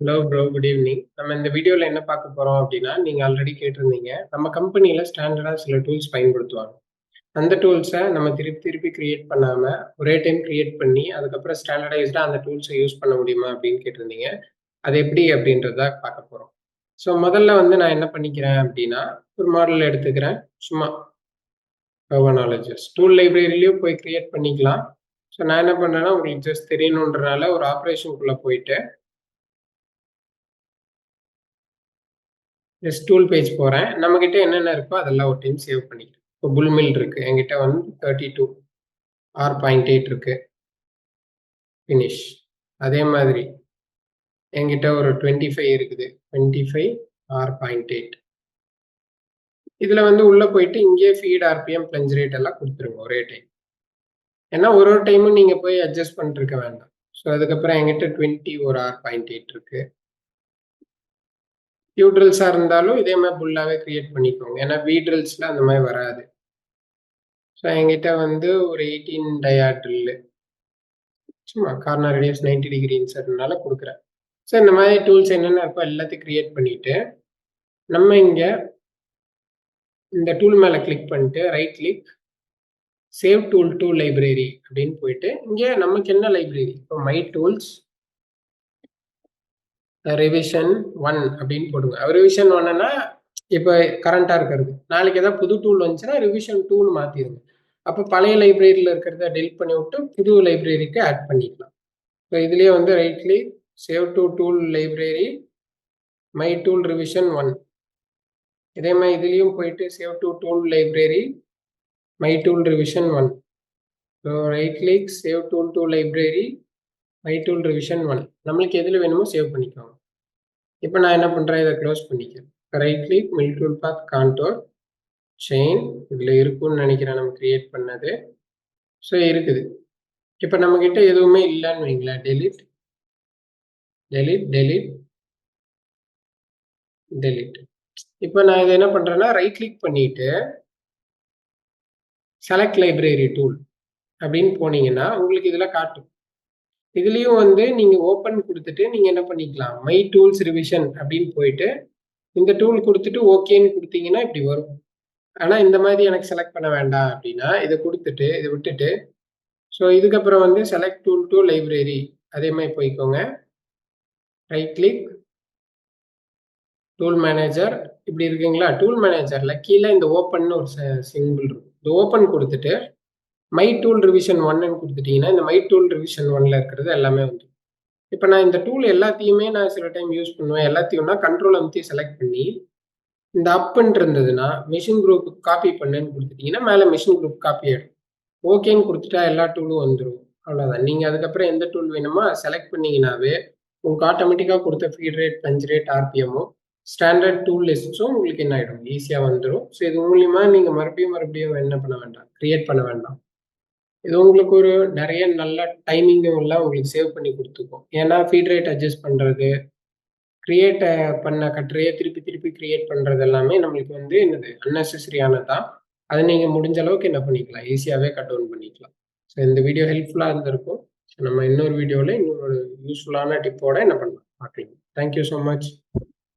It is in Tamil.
Hello bro, good evening. நம்ம இந்த வீடியோல என்ன பார்க்க போறோம் அப்படின்னா, நீங்க ஆல்ரெடி கேட்டிருந்தீங்க. நம்ம கம்பெனியில ஸ்டாண்டர்டா சில டூல்ஸ் பயன்படுத்துவாங்க. அந்த டூல்ஸ நம்ம திருப்பி திருப்பி கிரியேட் பண்ணாம, ஒரே டைம் கிரியேட் பண்ணி, அதுக்கப்புறம் ஸ்டாண்டர்டைஸ்டா அந்த டூல்ஸ யூஸ் பண்ண முடியுமா அப்படின்னு கேட்டிருந்தீங்க. அது எப்படி அப்படின்றத பார்க்க போறோம். ஸோ முதல்ல வந்து நான் என்ன பண்ணிக்கிறேன் அப்படின்னா, ஒரு மாடல் எடுத்துக்கிறேன். சும்மா நாலேஜஸ் டூல் லைப்ரரியிலயும் போய் கிரியேட் பண்ணிக்கலாம். ஸோ நான் என்ன பண்றேன்னா, உங்களுக்கு ஜஸ்ட் தெரியணுன்றனால ஒரு ஆப்ரேஷனுக்குள்ள போயிட்டு ஜஸ்ட் டூல் பேஜ் போறேன். நம்மகிட்ட என்னென்ன இருக்கோ அதெல்லாம் ஒரு டைம் சேவ் பண்ணிக்கிறேன். இப்போ புல்மில் இருக்கு. என்கிட்ட வந்து 32 R.8 இருக்கு. ஃபினிஷ். அதே மாதிரி என்கிட்ட ஒரு 25 இருக்குது. 25 R.8. இதுல வந்து உள்ள போயிட்டு இங்கே ஃபீட் ஆர்பிஎம் பிளஞ்ச் ரேட் எல்லாம் கொடுத்துருங்க ஒரே டைம். ஏன்னா ஒரு ஒரு டைமும் நீங்க போய் அட்ஜஸ்ட் பண்ணிட்டு இருக்க வேண்டாம். ஸோ அதுக்கப்புறம் என்கிட்ட 20 ஒரு R.8 இருக்கு. யூ ட்ரில்ஸா இருந்தாலும் இதே மாதிரி புல்லாவே கிரியேட் பண்ணிக்கோங்க. ஏன்னா வி ட்ரில்ஸ்ல அந்த மாதிரி வராது. ஸோ என்கிட்ட வந்து ஒரு 18 டயா ட்ரில்லு. சும்மா கார்னர் ரேடியஸ் 90 டிகிரி இன்சர்ட்னால கொடுக்குறேன். ஸோ இந்த மாதிரி டூல்ஸ் என்னென்ன இருக்கோ எல்லாத்தையும் கிரியேட் பண்ணிட்டு நம்ம இங்க இந்த டூல் மேல கிளிக் பண்ணிட்டு right click save tool to library அப்படின்னு போயிட்டு இங்க நமக்கு என்ன லைப்ரரி இப்போ மை டூல்ஸ் ரிவிஷன் 1 அப்படின்னு போடுங்க. ரிவிஷன் 1ன்னா இப்போ கரண்டா இருக்கிறது. நாளைக்கு ஏதாவது புது டூல் வந்துச்சுன்னா ரிவிஷன் 2ன்னு மாத்திடுங்க. அப்போ பழைய லைப்ரரியில இருக்கிறத டெலிட் பண்ணி விட்டு புது லைப்ரரிக்கு ஆட் பண்ணிக்கலாம். ஸோ இதுலயே வந்து right click save to tool library my tool revision 1. இதே மாதிரி இதுலயும் போயிட்டு save to tool library my tool revision 1. So right click save tool to library my tool revision 1. நம்மளுக்கு எதுல வேணுமோ சேவ் பண்ணிக்கோங்க. இப்போ நான் என்ன பண்றேன், இதை க்ளோஸ் பண்ணிக்கிறேன். Right click mill tool path contour chain இதுல இருக்கும்னு நினைக்கிறேன் நம்ம கிரியேட் பண்ணது. ஸோ இருக்குது. இப்போ நம்ம கிட்ட எதுவுமே இல்லைன்னு வைங்களேன், டெலிட் டெலிட் டெலிட் டெலிட். இப்போ நான் இதை என்ன பண்றேன்னா ரைட் கிளிக் பண்ணிட்டு செலக்ட் லைப்ரரி டூல் அப்படின்னு போனீங்கன்னா உங்களுக்கு இதுல காட்டும். இதுலயும் வந்து நீங்க ஓப்பன் கொடுத்துட்டு நீங்க என்ன பண்ணிக்கலாம், மை டூல்ஸ் ரிவிஷன் அப்படின்னு போயிட்டு இந்த டூல் கொடுத்துட்டு ஓகேன்னு கொடுத்தீங்கன்னா இப்படி வரும். ஆனா இந்த மாதிரி எனக்கு செலக்ட் பண்ண வேண்டாம் அப்படின்னா இதை கொடுத்துட்டு இதை விட்டுட்டு ஸோ இதுக்கப்புறம் வந்து செலக்ட் டூல் டு லைப்ரரி அதே மாதிரி போய்க்கோங்க. ரைட் கிளிக் டூல் மேனேஜர் இப்படி இருக்குங்களா, டூல் மேனேஜர்ல கீழே இந்த ஓப்பன் ஒரு சிம்பிள் இருக்கும். இந்த ஓப்பன் கொடுத்துட்டு மை டூல் ரிவிஷன் 1ன்னு கொடுத்துட்டீங்கன்னா இந்த மை டூல் ரிவிஷன் 1ல இருக்கிறது எல்லாமே வந்து. இப்போ நான் இந்த டூல் எல்லாத்தையுமே நான் சில டைம் யூஸ் பண்ணுவேன். எல்லாத்தையும்னா கண்ட்ரோல் அமைத்தி செலக்ட் பண்ணி இந்த அப்புன்னு இருந்ததுன்னா மிஷின் குரூப் காப்பி பண்ணுன்னு கொடுத்துட்டீங்கன்னா மேலே மிஷின் குரூப் காப்பி ஆயிடும். ஓகேன்னு கொடுத்துட்டா எல்லா டூலும் வந்துடும். அவ்வளோதான். நீங்கள் அதுக்கப்புறம் எந்த டூல் வேணுமோ செலக்ட் பண்ணீங்கன்னாவே உங்களுக்கு ஆட்டோமேட்டிக்காக கொடுத்த ஃபீட் ரேட் பஞ்ச் ரேட் ஆர்பிஎம்மும் ஸ்டாண்டர்ட் டூல் லிஸ்ட்ஸும் உங்களுக்கு என்ன ஆகிடும், ஈஸியாக வந்துடும். ஸோ இது மூலியமா நீங்கள் மறுபடியும் என்ன பண்ண வேண்டாம், கிரியேட் பண்ண வேண்டாம். இது உங்களுக்கு ஒரு நிறைய நல்ல டைமிங்கும் எல்லாம் உங்களுக்கு சேவ் பண்ணி கொடுத்துக்கும். ஏன்னா ஃபீட் ரேட் அட்ஜஸ்ட் பண்ணுறது, கிரியேட் பண்ண கட்டுரையை திருப்பி திருப்பி கிரியேட் பண்ணுறது எல்லாமே நம்மளுக்கு வந்து என்னது அன்னெசரியானது தான். அதை நீங்கள் முடிஞ்ச அளவுக்கு என்ன பண்ணிக்கலாம், ஈஸியாகவே கட் டவுன் பண்ணிக்கலாம். ஸோ இந்த வீடியோ ஹெல்ப்ஃபுல்லாக இருந்திருக்கும். ஸோ நம்ம இன்னொரு வீடியோவில் இன்னொரு யூஸ்ஃபுல்லான டிப்போட என்ன பண்ணலாம் பார்க்கலாம். Thank you so much.